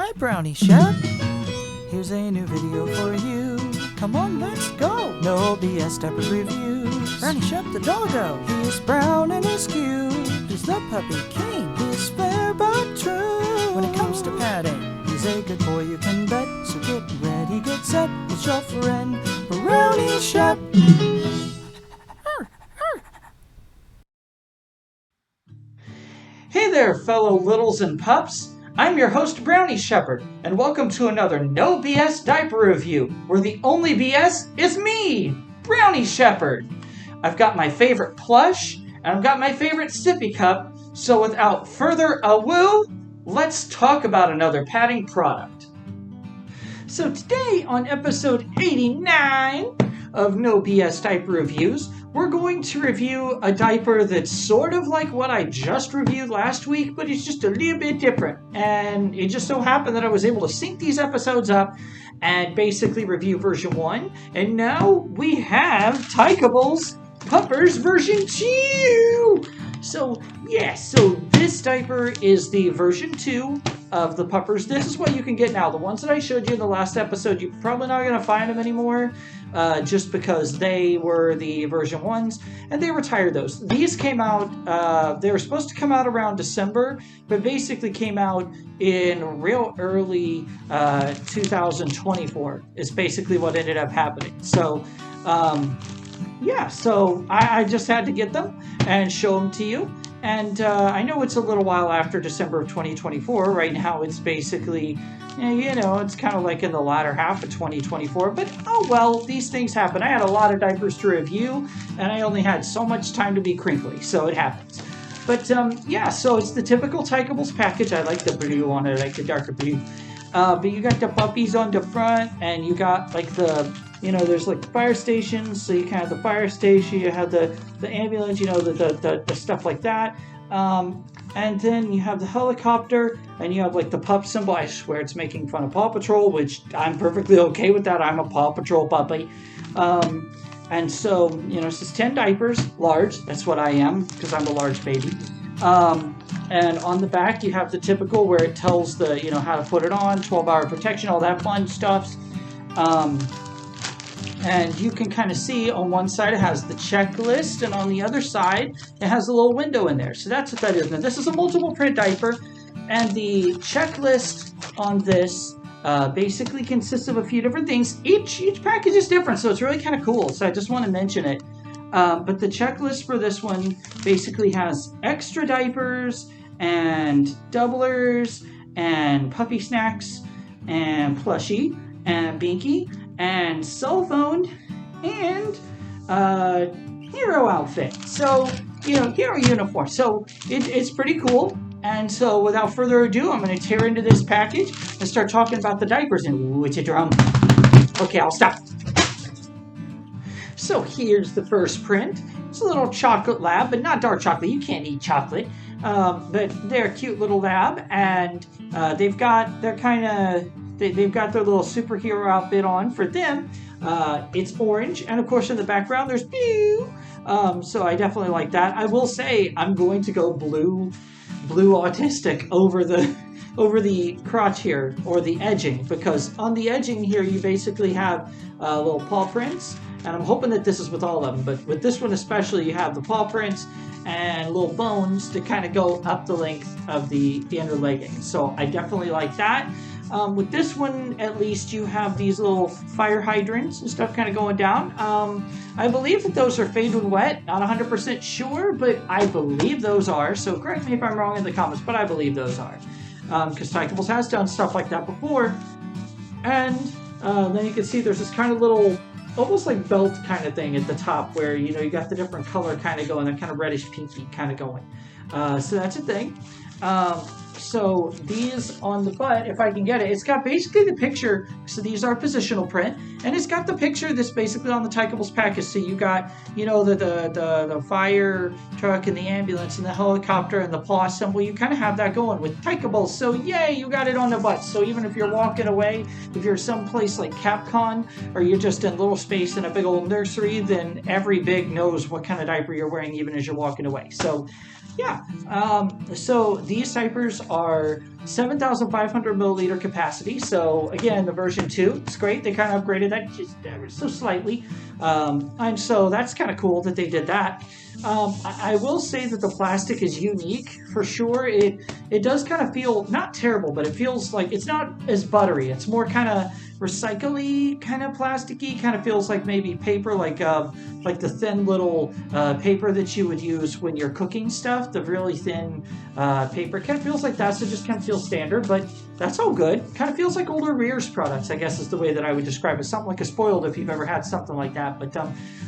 Hi, Brownie, Shep. Here's a new video for you. Come on, let's go. No BS diaper reviews. Brownie, Shep, the doggo. He's brown and he's cute. He's the puppy king. He's fair but true. When it comes to padding, he's a good boy you can bet. So get ready, get set. It's your friend, Brownie, Shep. Hey there, fellow littles and pups. I'm your host, Brownie Shepherd, and welcome to another No BS Diaper Review, where the only BS is me, Brownie Shepherd. I've got my favorite plush, and I've got my favorite sippy cup, so without further ado, let's talk about another padding product. So today, on episode 89 of No BS Diaper Reviews, we're going to review a diaper that's sort of like what I just reviewed last week, but it's just a little bit different. And it just so happened that I was able to sync these episodes up and basically review version 1. And now we have Tykables-Puppers version 2. So this diaper is the version 2 of the puppers. This is what you can get now. The ones that I showed you in the last episode, you're probably not going to find them anymore, just because they were the version 1s, and they retired those. These came out, they were supposed to come out around December, but basically came out in real early 2024, is basically what ended up happening. So, so I just had to get them and show them to you. And I know it's a little while after December of 2024. Right now it's basically, it's kind of like in the latter half of 2024. But, oh well, these things happen. I had a lot of diapers to review, and I only had so much time to be crinkly, so it happens. But, so it's the typical Tykables package. I like the blue on it. I like the darker blue. But you got the puppies on the front, and you got like the, there's like fire stations. So you kind of have the fire station, you have the ambulance, the stuff like that. And then you have the helicopter, and you have like the pup symbol. I swear it's making fun of Paw Patrol, which I'm perfectly okay with that. I'm a Paw Patrol puppy. And so, it says 10 diapers, large. That's what I am, because I'm a large baby. And on the back, you have the typical where it tells the, how to put it on, 12-hour protection, all that fun stuff. And you can kind of see on one side it has the checklist, and on the other side it has a little window in there. So that's what that is. Now, this is a multiple print diaper, and the checklist on this basically consists of a few different things. Each package is different, so it's really kind of cool. So I just want to mention it. But the checklist for this one basically has extra diapers and doublers and puppy snacks and plushie and binky and cell phone and hero outfit. So, hero uniform. So it's pretty cool. And so without further ado, I'm going to tear into this package and start talking about the diapers. And ooh, it's a drum. Okay, I'll stop. So here's the first print. It's a little chocolate lab, but not dark chocolate. You can't eat chocolate. But they're a cute little lab, and they've got their little superhero outfit on for them. It's orange, and of course in the background there's blue. So I definitely like that. I will say I'm going to go blue autistic over the crotch here, or the edging, because on the edging here you basically have little paw prints, and I'm hoping that this is with all of them, but with this one especially you have the paw prints and little bones to kind of go up the length of the inner legging. So I definitely like that. With this one, at least, you have these little fire hydrants and stuff kind of going down. I believe that those are fade when wet. Not 100% sure, but I believe those are. So correct me if I'm wrong in the comments, but I believe those are. Because Tykables has done stuff like that before. And then you can see there's this kind of little, almost like belt kind of thing at the top where, you got the different color kind of going. They're kind of reddish pinky kind of going. So that's a thing. So these on the butt, if I can get it, it's got basically the picture. So these are positional print, and it's got the picture that's basically on the Tykables package. So you got, the fire truck and the ambulance and the helicopter and the paw symbol. You kind of have that going with Tykables. So yay, you got it on the butt. So even if you're walking away, if you're someplace like Capcom, or you're just in little space in a big old nursery, then every big knows what kind of diaper you're wearing even as you're walking away. So yeah, so these diapers are 7,500 milliliter capacity. So again, the version 2, it's great. They kind of upgraded that just ever so slightly. And so that's kind of cool that they did that. I will say that the plastic is unique for sure. It does kind of feel not terrible, but it feels like it's not as buttery. It's more kind of recycle-y, kind of plasticky. Kind of feels like maybe paper, like the thin little paper that you would use when you're cooking stuff. The really thin paper kind of feels like that. So it just kind of feels standard, but that's all good. Kind of feels like older Rear's products, I guess is the way that I would describe it. Something like a Spoiled if you've ever had something like that.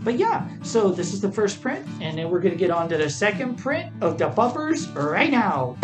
But yeah, so this is the first print, and then we're going to get on to the second print of the Puppers right now.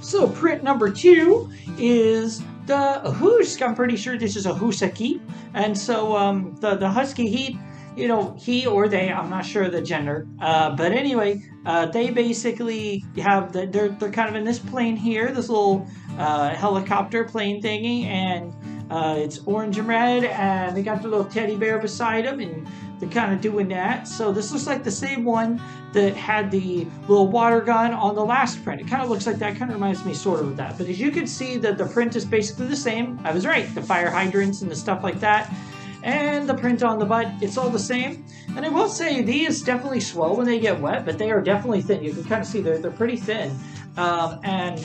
So print number 2 is the Husk. I'm pretty sure this is a Husky. And so the Husky, he or they, I'm not sure the gender. But anyway, they basically have, they're kind of in this plane here, this little helicopter plane thingy, and it's orange and red, and they got the little teddy bear beside them, and they're kind of doing that. So this looks like the same one that had the little water gun on the last print. It kind of looks like that, kind of reminds me sort of that. But as you can see, that the print is basically the same. I was right, the fire hydrants and the stuff like that. And the print on the butt, it's all the same. And I will say these definitely swell when they get wet, but they are definitely thin. You can kind of see they're pretty thin. And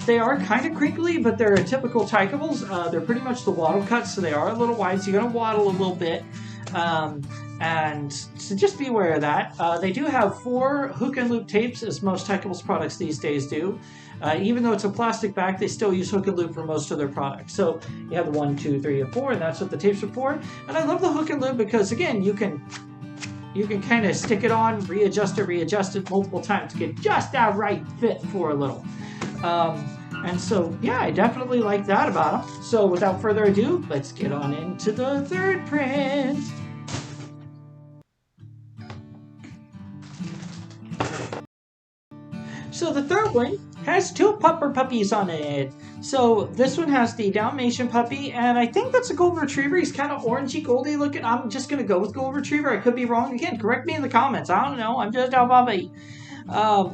they are kind of crinkly, but they're a typical Tykables. They're pretty much the waddle cuts, so they are a little wide, so you're going to waddle a little bit. And so just be aware of that. They do have 4 hook and loop tapes, as most Tykables products these days do. Even though it's a plastic back, they still use hook and loop for most of their products. So you have 1, 2, 3, and 4, and that's what the tapes are for. And I love the hook and loop because, again, you can kind of stick it on, readjust it multiple times to get just that right fit for a little. And so, yeah, I definitely like that about them. So without further ado, let's get on into the third print. So the third one has 2 pupper puppies on it. So this one has the Dalmatian puppy, and I think that's a Golden Retriever. He's kind of orangey, goldy looking. I'm just going to go with Golden Retriever. I could be wrong. Again, correct me in the comments. I don't know. I'm just a puppy.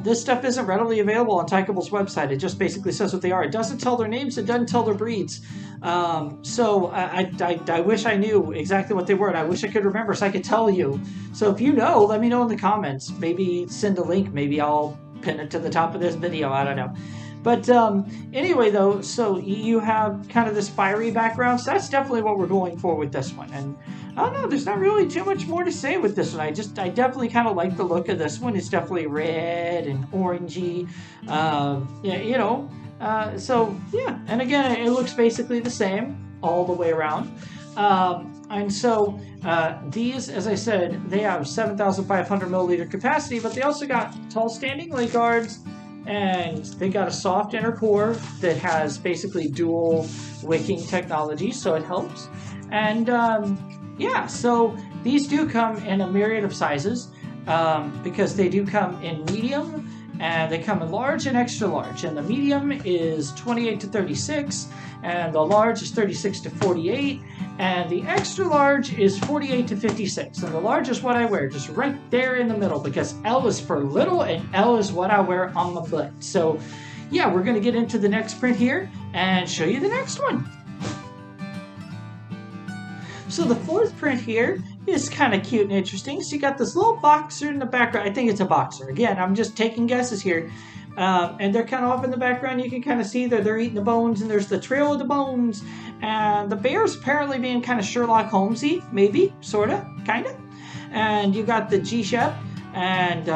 This stuff isn't readily available on Tykables' website. It just basically says what they are. It doesn't tell their names. It doesn't tell their breeds. So I wish I knew exactly what they were, and I wish I could remember so I could tell you. So if you know, let me know in the comments. Maybe send a link. Maybe I'll pin it to the top of this video. I don't know. But anyway, though, so you have kind of this fiery background. So that's definitely what we're going for with this one. And I don't know, there's not really too much more to say with this one. I definitely kind of like the look of this one. It's definitely red and orangey. So, yeah. And again, it looks basically the same all the way around. And so these, as I said, they have 7,500 milliliter capacity, but they also got tall standing leg guards, and they got a soft inner core that has basically dual wicking technology, so it helps. And yeah, so these do come in a myriad of sizes because they do come in medium, and they come in large and extra large. And the medium is 28 to 36, and the large is 36 to 48, and the extra large is 48 to 56. And the large is what I wear, just right there in the middle, because L is for little, and L is what I wear on my butt. So yeah, we're going to get into the next print here and show you the next one. So the fourth print here is kind of cute and interesting. So you got this little boxer in the background. I think it's a boxer. Again, I'm just taking guesses here. And they're kind of off in the background. You can kind of see that they're eating the bones, and there's the trail of the bones. And the bear's apparently being kind of Sherlock Holmesy, maybe, sort of, kind of. And you got the Shep, and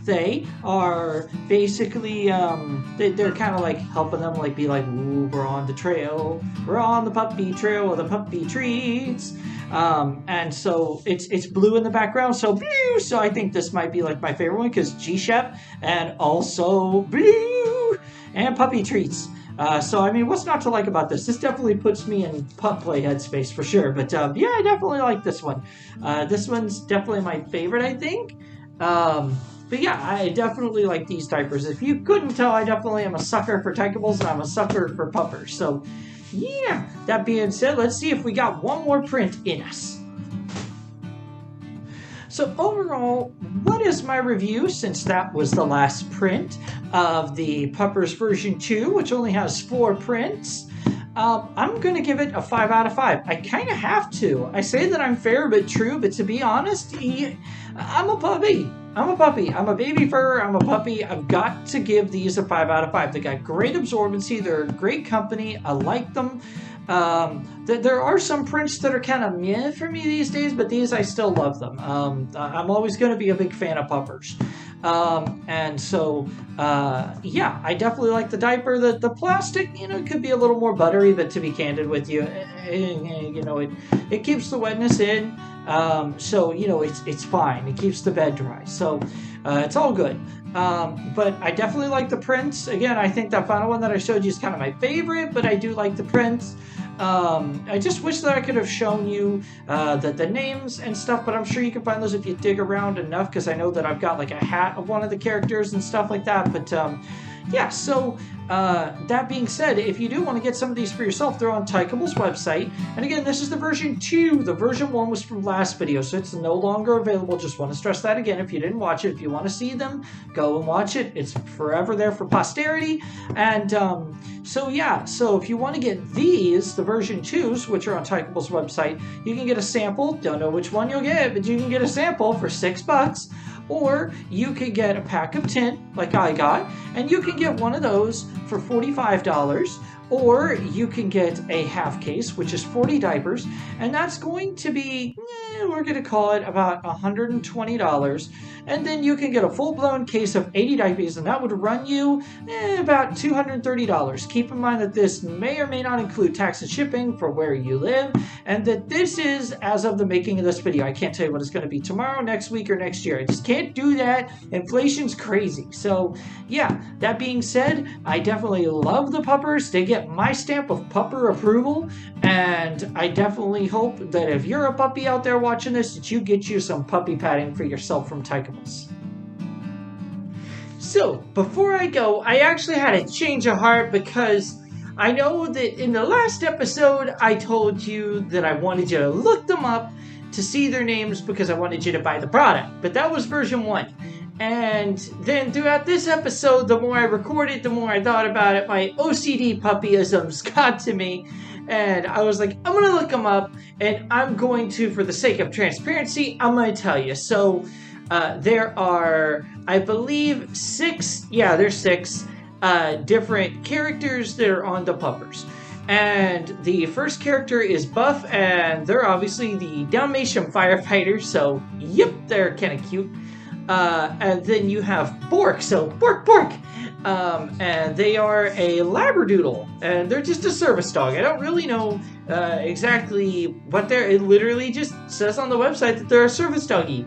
they are basically, they're kind of like helping them, like, be like, ooh, we're on the trail. We're on the puppy trail of the puppy treats. And so it's blue in the background, so blue. So I think this might be like my favorite one, because Shep and also blue and puppy treats. So I mean, what's not to like about this? This definitely puts me in pup play headspace for sure. But yeah, I definitely like this one. This one's definitely my favorite, I think. But yeah, I definitely like these diapers. If you couldn't tell, I definitely am a sucker for Tykables, and I'm a sucker for puppers. So yeah, that being said, let's see if we got one more print in us. So overall, what is my review, since that was the last print of the Puppers version 2, which only has 4 prints? I'm going to give it a 5 out of 5. I kind of have to. I say that I'm fair but true, but to be honest, I'm a puppy. I'm a puppy. I'm a baby fur. I'm a puppy. I've got to give these a 5 out of 5. They got great absorbency. They're a great company. I like them. There are some prints that are kind of meh for me these days, but these, I still love them. I'm always going to be a big fan of Puppers. And so, yeah, I definitely like the diaper. The plastic, it could be a little more buttery, but to be candid with you, it keeps the wetness in. So, it's fine. It keeps the bed dry. So, it's all good. But I definitely like the prints. Again, I think that final one that I showed you is kind of my favorite, but I do like the prints. I just wish that I could have shown you the names and stuff, but I'm sure you can find those if you dig around enough, because I know that I've got like a hat of one of the characters and stuff like that. But yeah, so that being said, if you do want to get some of these for yourself, they're on Tykables' website. And again, this is the version 2. The version 1 was from last video, so it's no longer available. Just want to stress that again. If you didn't watch it, if you want to see them, go and watch it. It's forever there for posterity. And so yeah, so if you want to get these, the version 2s, which are on Tykables' website, you can get a sample. Don't know which one you'll get, but you can get a sample for $6. Or you could get a pack of 10, like I got, and you can get one of those for $45. Or you can get a half case, which is 40 diapers, and that's going to be, we're going to call it about $120. And then you can get a full-blown case of 80 diapers, and that would run you about $230. Keep in mind that this may or may not include tax and shipping for where you live, and that this is as of the making of this video. I can't tell you what it's going to be tomorrow, next week, or next year. I just can't do that. Inflation's crazy. So yeah, that being said, I definitely love the Puppers. They get my stamp of pupper approval, and I definitely hope that if you're a puppy out there watching this, that you get you some puppy padding for yourself from Tykables. So before I go, I actually had a change of heart, because I know that in the last episode I told you that I wanted you to look them up to see their names because I wanted you to buy the product, but that was version 1. And then throughout this episode, the more I recorded, the more I thought about it, my OCD puppyisms got to me. And I was like, I'm going to look them up, and I'm going to, for the sake of transparency, I'm going to tell you. So there are, I believe, 6, yeah, there's 6 different characters that are on the Puppers. And the first character is Buff, and they're obviously the Dalmatian firefighter, so yep, they're kind of cute. And then you have Bork, so Bork! And they are a Labradoodle, and they're just a service dog. I don't really know exactly what they're, it literally just says on the website that they're a service doggy.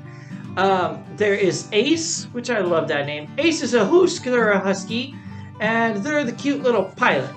There is Ace, which I love that name. Ace is a they're a husky, and they're the cute little pilot.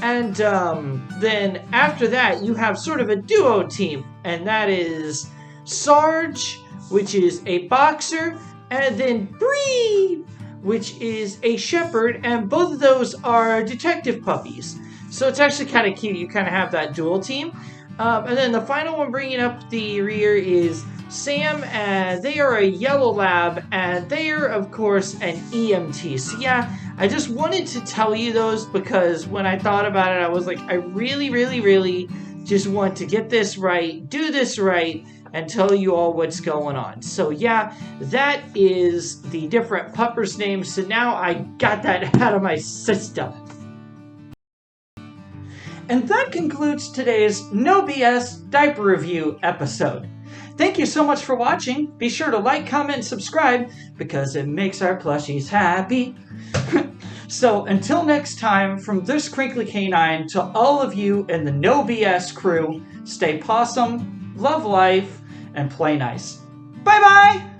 And then after that, you have sort of a duo team, and that is Sarge, which is a boxer, and then Bree, which is a shepherd, and both of those are detective puppies. So it's actually kind of cute. You kind of have that dual team. And then the final one bringing up the rear is Sam, and they are a yellow lab, and they are, of course, an EMT. So yeah, I just wanted to tell you those because when I thought about it, I was like, I really, really, really just want to get this right, do this right, and tell you all what's going on. So yeah, that is the different Puppers names. So now I got that out of my system. And that concludes today's No BS Diaper Review episode. Thank you so much for watching. Be sure to like, comment, and subscribe because it makes our plushies happy. So until next time, from this crinkly canine to all of you in the No BS crew, stay possum, love life, and play nice. Bye-bye!